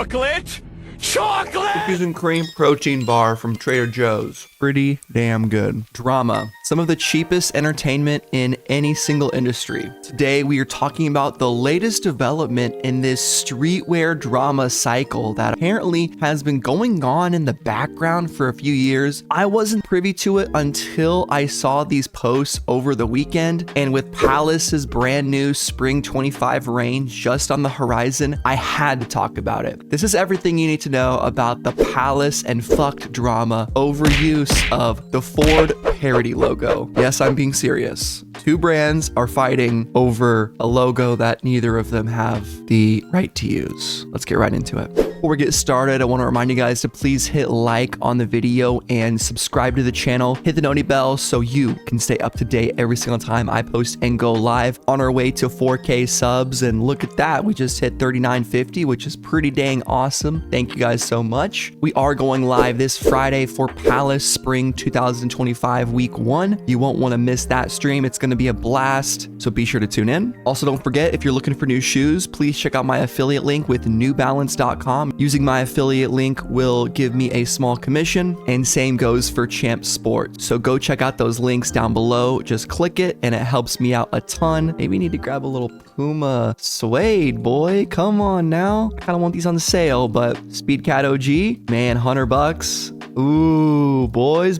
Chocolate? Chocolate! Cookies and cream protein bar from Trader Joe's. Pretty damn good. Drama. Some of the cheapest entertainment in any single industry. Today we are talking about the latest development in this streetwear drama cycle that apparently has been going on in the background for a few years. I wasn't privy to it until I saw these posts over the weekend, and with Palace's brand new Spring 25 range just on the horizon, I had to talk about it. This is everything you need to know about the Palace and Fuct drama over use of the Ford parody logo. Yes, I'm being serious. Two brands are fighting over a logo that neither of them have the right to use. Let's get right into it. Before we get started, I want to remind you guys to please hit like on the video and subscribe to the channel. Hit the noti bell so you can stay up to date every single time I post and go live. On our way to 4K subs, and look at that, we just hit 3950, which is pretty dang awesome. Thank you guys so much. We are going live this Friday for Palace Spring 2025 Week 1. You won't want to miss that stream. It's going to be a blast, so be sure to tune in. Also, don't forget, if you're looking for new shoes, please check out my affiliate link with newbalance.com. Using my affiliate link will give me a small commission, and same goes for Champ Sport. So go check out those links down below. Just click it and it helps me out a ton. Maybe you need to grab a little Puma suede, boy. Come on now. I kind of want these on sale, but Speedcat OG, man, $100. Ooh, boys.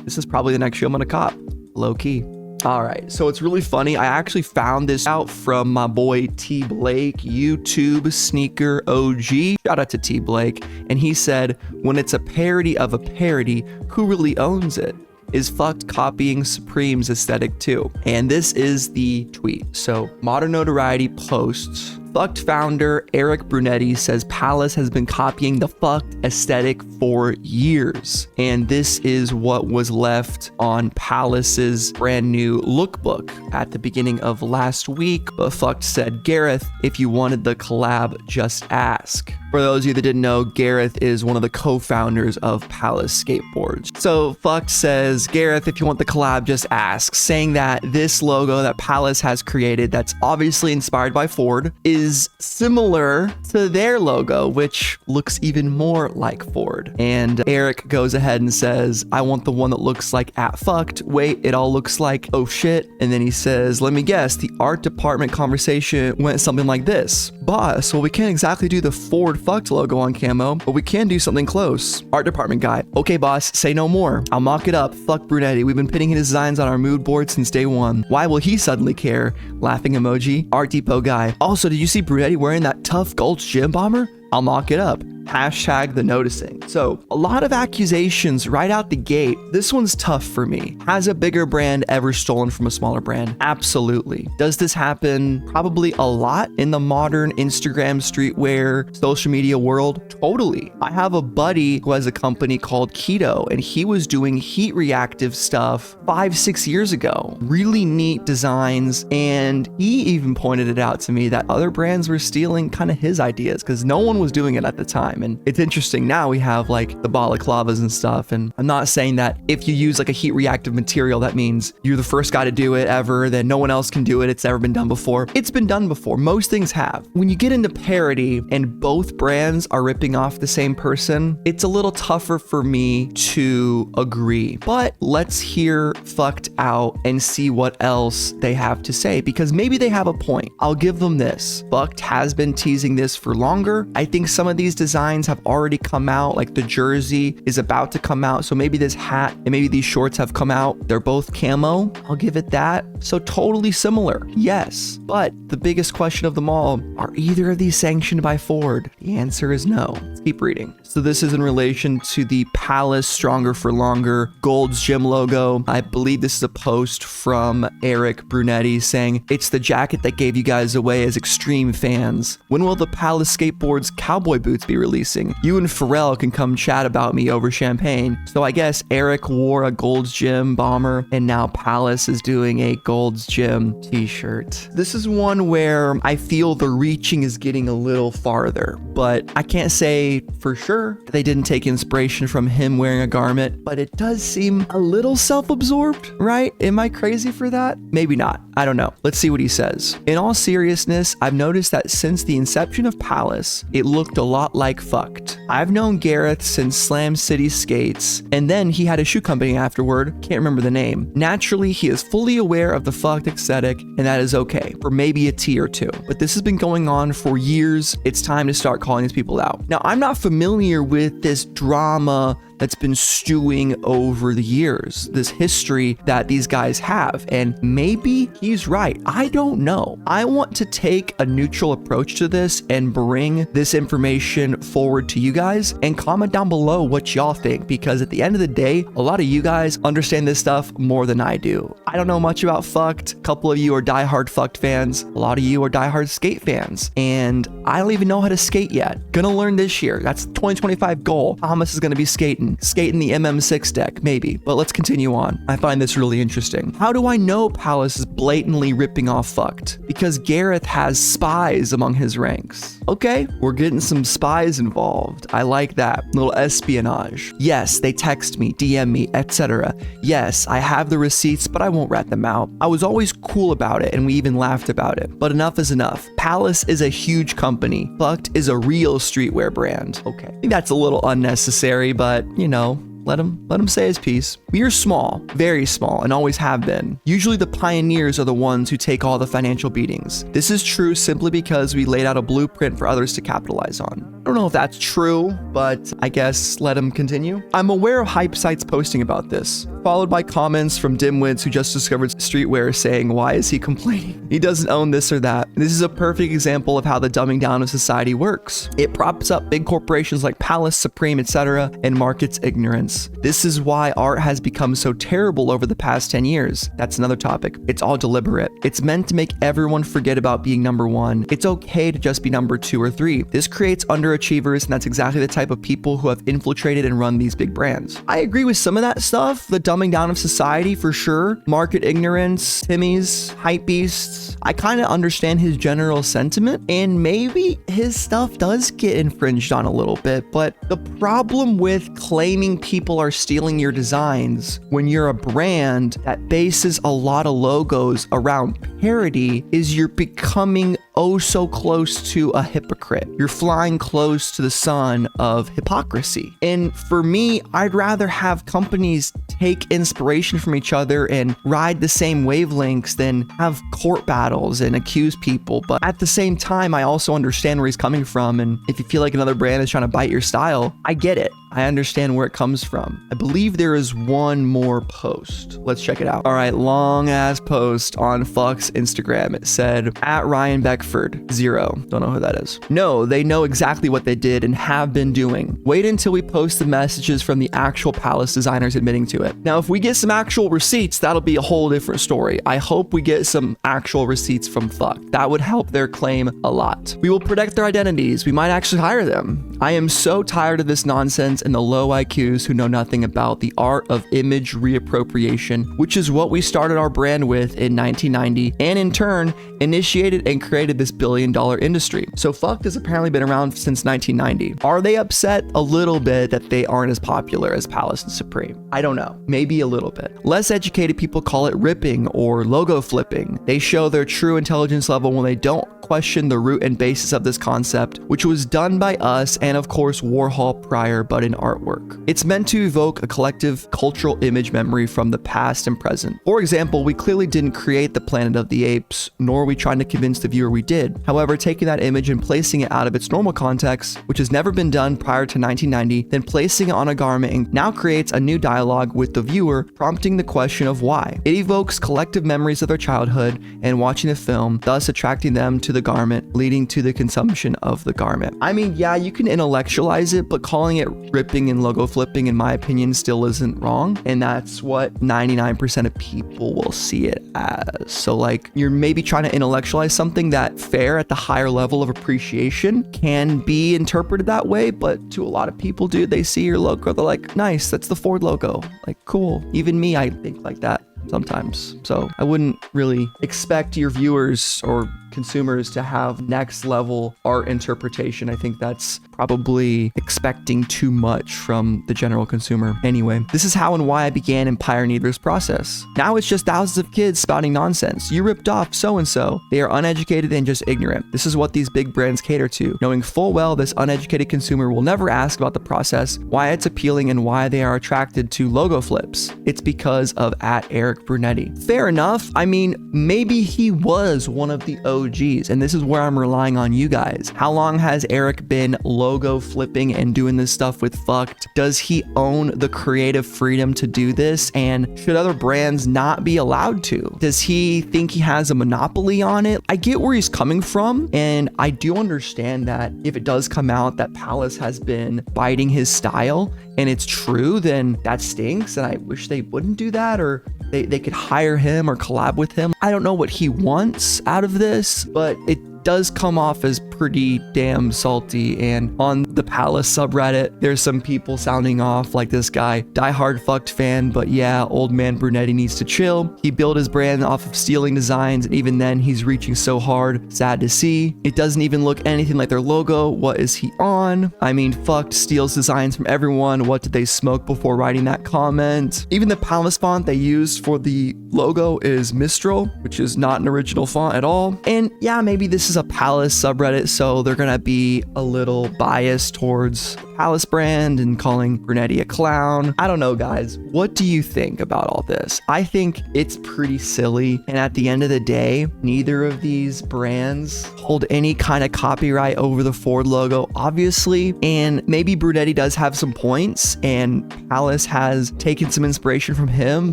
This is probably the next shoe I'm gonna cop, low key. All right, so it's really funny. I actually found this out from my boy T Blake, YouTube sneaker OG. Shout out to T Blake. And he said, when it's a parody of a parody, who really owns it? Is Fuct copying Supreme's aesthetic too? And this is the tweet. So Modern Notoriety posts, Fuct founder Eric Brunetti says Palace has been copying the Fuct aesthetic for years. And this is what was left on Palace's brand new lookbook at the beginning of last week. But Fuct said, Gareth, if you wanted the collab, just ask. For those of you that didn't know, Gareth is one of the co-founders of Palace Skateboards. So Fuct says, Gareth, if you want the collab, just ask, saying that this logo that Palace has created that's obviously inspired by Ford is similar to their logo, which looks even more like Ford. And Eric goes ahead and says, I want the one that looks like @Fuct. Wait, it all looks like, oh shit. And then he says, let me guess, the art department conversation went something like this. Boss, well, we can't exactly do the Ford Fuct logo on camo, but we can do something close. Art department guy, okay boss, say no more. I'll mock it up. Fuck Brunetti. We've been pinning his designs on our mood board since day one. Why will he suddenly care? Laughing emoji. Art Depot guy. Also, did you see Brunetti wearing that tough Gold's Gym bomber? I'll mock it up. Hashtag the noticing. So a lot of accusations right out the gate. This one's tough for me. Has a bigger brand ever stolen from a smaller brand? Absolutely. Does this happen? Probably a lot in the modern Instagram streetwear social media world? Totally. I have a buddy who has a company called Keto, and he was doing heat reactive stuff 5-6 years ago. Really neat designs, and he even pointed it out to me that other brands were stealing kind of his ideas because no one was doing it at the time. And it's interesting, now we have like the balaclavas and stuff, and I'm not saying that if you use like a heat reactive material that means you're the first guy to do it ever, that no one else can do it, it's never been done before. It's been done before. Most things have. When you get into parody and both brands are ripping off the same person, it's a little tougher for me to agree. But let's hear Fuct out and see what else they have to say, because maybe they have a point. I'll give them this. Fuct has been teasing this for longer. I think some of these designs have already come out, like the jersey is about to come out, so maybe this hat and maybe these shorts have come out. They're both camo, I'll give it that. So totally similar, yes. But the biggest question of them all, are either of these sanctioned by Ford? The answer is no. Let's keep reading. So this is in relation to the Palace Stronger for Longer Gold's Gym logo. I believe this is a post from Eric Brunetti saying, it's the jacket that gave you guys away as extreme fans. When will the Palace Skateboards cowboy boots be releasing? You and Pharrell can come chat about me over champagne. So I guess Eric wore a Gold's Gym bomber, and now Palace is doing a Gold's Gym t-shirt. This is one where I feel the reaching is getting a little farther, but I can't say for sure sure they didn't take inspiration from him wearing a garment, but it does seem a little self-absorbed, right? Am I crazy for that? Maybe not. I don't know. Let's see what he says. In all seriousness, I've noticed that since the inception of Palace, it looked a lot like Fuct. I've known Gareth since Slam City Skates, and then he had a shoe company afterward, can't remember the name. Naturally, he is fully aware of the Fuct aesthetic, and that is okay, for maybe a T or two. But this has been going on for years. It's time to start calling these people out. Now, I'm not familiar with this drama that's been stewing over the years, this history that these guys have, and maybe he's right. I don't know. I want to take a neutral approach to this and bring this information forward to you guys, and comment down below what y'all think, because at the end of the day, a lot of you guys understand this stuff more than I do. I don't know much about Fuct. A couple of you are diehard Fuct fans. A lot of you are diehard skate fans, and I don't even know how to skate yet. Gonna learn this year. That's the 2025 goal. Thomas is gonna be skating the MM6 deck, maybe. But let's continue on. I find this really interesting. How do I know Palace is blatantly ripping off Fuct? Because Gareth has spies among his ranks. Okay, we're getting some spies involved. I like that. Little espionage. Yes, they text me, DM me, etc. Yes, I have the receipts, but I won't rat them out. I was always cool about it, and we even laughed about it. But enough is enough. Palace is a huge company. Fuct is a real streetwear brand. Okay, I think that's a little unnecessary, but you know, let him say his piece. We are small, very small, and always have been. Usually the pioneers are the ones who take all the financial beatings. This is true simply because we laid out a blueprint for others to capitalize on. I don't know if that's true, but I guess let him continue. I'm aware of hype sites posting about this, followed by comments from dimwits who just discovered streetwear saying, why is he complaining? He doesn't own this or that. This is a perfect example of how the dumbing down of society works. It props up big corporations like Palace, Supreme, etc., and markets ignorance. This is why art has become so terrible over the past 10 years. That's another topic. It's all deliberate. It's meant to make everyone forget about being number one. It's okay to just be number 2 or 3. This creates underachievers, and that's exactly the type of people who have infiltrated and run these big brands. I agree with some of that stuff, the dumbing down of society for sure, market ignorance, Timmy's, hype beasts. I kind of understand his general sentiment, and maybe his stuff does get infringed on a little bit, but the problem with claiming people are stealing your designs when you're a brand that bases a lot of logos around parody is you're becoming oh so close to a hypocrite. You're flying close to the sun of hypocrisy. And for me, I'd rather have companies take inspiration from each other and ride the same wavelengths than have court battles and accuse people. But at the same time, I also understand where he's coming from. And if you feel like another brand is trying to bite your style, I get it. I understand where it comes from. I believe there is one more post. Let's check it out. All right, long ass post on Fuct's Instagram. It said, at Ryan Beckford, 0. Don't know who that is. No, they know exactly what they did and have been doing. Wait until we post the messages from the actual Palace designers admitting to it. Now, if we get some actual receipts, that'll be a whole different story. I hope we get some actual receipts from Fuct. That would help their claim a lot. We will protect their identities. We might actually hire them. I am so tired of this nonsense and the low IQs who know nothing about the art of image reappropriation, which is what we started our brand with in 1990, and in turn, initiated and created this billion-dollar industry. So Fuct has apparently been around since 1990. Are they upset a little bit that they aren't as popular as Palace and Supreme? I don't know. Maybe a little bit. Less educated people call it ripping or logo flipping. They show their true intelligence level when they don't question the root and basis of this concept, which was done by us and of course Warhol prior, but in artwork. It's meant to evoke a collective cultural image memory from the past and present. For example, we clearly didn't create the Planet of the Apes, nor are we trying to convince the viewer we did. However, taking that image and placing it out of its normal context, which has never been done prior to 1990, then placing it on a garment and now creates a new dialogue with the viewer, prompting the question of why. It evokes collective memories of their childhood and watching the film, thus attracting them to the garment, leading to the consumption of the garment. I mean, yeah, you can intellectualize it, but calling it ripping and logo flipping, in my opinion, still isn't wrong. And that's what 99% of people will see it as. So like, you're maybe trying to intellectualize something that fair at the higher level of appreciation can be interpreted that way, but to a lot of people, dude, they see your logo, they're like, nice, that's the Ford logo. Like, cool. Even me, I think like that sometimes. So I wouldn't really expect your viewers or consumers to have next level art interpretation. I think that's probably expecting too much from the general consumer. Anyway, this is how and why I began and pioneered this process. Now it's just thousands of kids spouting nonsense. You ripped off so-and-so. They are uneducated and just ignorant. This is what these big brands cater to, knowing full well this uneducated consumer will never ask about the process, why it's appealing, and why they are attracted to logo flips. It's because of @Eric Brunetti. Fair enough. I mean, maybe he was one of the OGs, and this is where I'm relying on you guys. How long has Eric been logo flipping and doing this stuff with Fuct? Does he own the creative freedom to do this? And should other brands not be allowed to? Does he think he has a monopoly on it? I get where he's coming from, and I do understand that if it does come out that Palace has been biting his style and it's true, then that stinks, and I wish they wouldn't do that, or they could hire him or collab with him. I don't know what he wants out of this, but it does come off as pretty damn salty. And on the Palace subreddit, there's some people sounding off like this guy, diehard Fuct fan, but yeah, old man Brunetti needs to chill. He built his brand off of stealing designs, and even then he's reaching so hard. Sad to see. It doesn't even look anything like their logo. What is he on? I mean, Fuct steals designs from everyone. What did they smoke before writing that comment? Even the Palace font they used for the logo is Mistral, which is not an original font at all. And yeah, maybe this is a Palace subreddit, so they're gonna be a little biased towards Palace brand and calling Brunetti a clown. I don't know, guys. What do you think about all this? I think it's pretty silly, and at the end of the day, neither of these brands hold any kind of copyright over the Ford logo, obviously, and maybe Brunetti does have some points and Palace has taken some inspiration from him,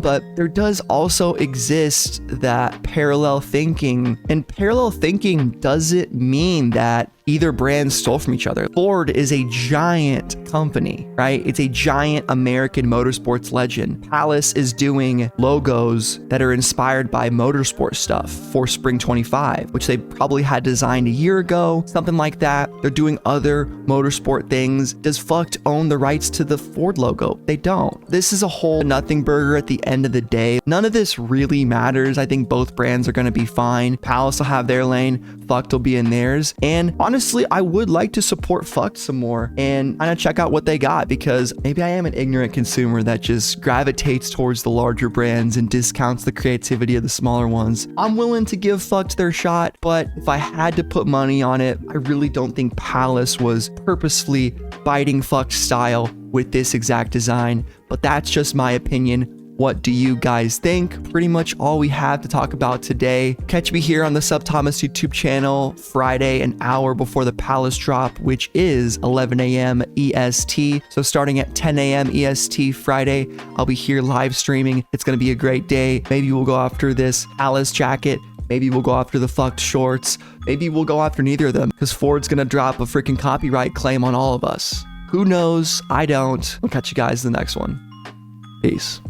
but there does also exist that parallel thinking, and parallel thinking doesn't mean that either brand stole from each other. Ford is a giant company, right? It's a giant American motorsports legend. Palace is doing logos that are inspired by motorsport stuff for Spring 25, which they probably had designed a year ago, something like that. They're doing other motorsport things. Does Fuct own the rights to the Ford logo? They don't. This is a whole nothing burger at the end of the day. None of this really matters. I think both brands are going to be fine. Palace will have their lane, Fuct will be in theirs. And honestly, I would like to support Fuct some more and kind of check out what they got, because maybe I am an ignorant consumer that just gravitates towards the larger brands and discounts the creativity of the smaller ones. I'm willing to give Fuct their shot, but if I had to put money on it, I really don't think Palace was purposefully biting Fuct's style with this exact design, but that's just my opinion. What do you guys think? Pretty much all we have to talk about today. Catch me here on the SupThomas YouTube channel Friday, an hour before the Palace drop, which is 11 a.m. EST. So starting at 10 a.m. EST Friday, I'll be here live streaming. It's going to be a great day. Maybe we'll go after this Palace jacket. Maybe we'll go after the Fuct shorts. Maybe we'll go after neither of them, because Ford's going to drop a freaking copyright claim on all of us. Who knows? I don't. I'll catch you guys in the next one. Peace.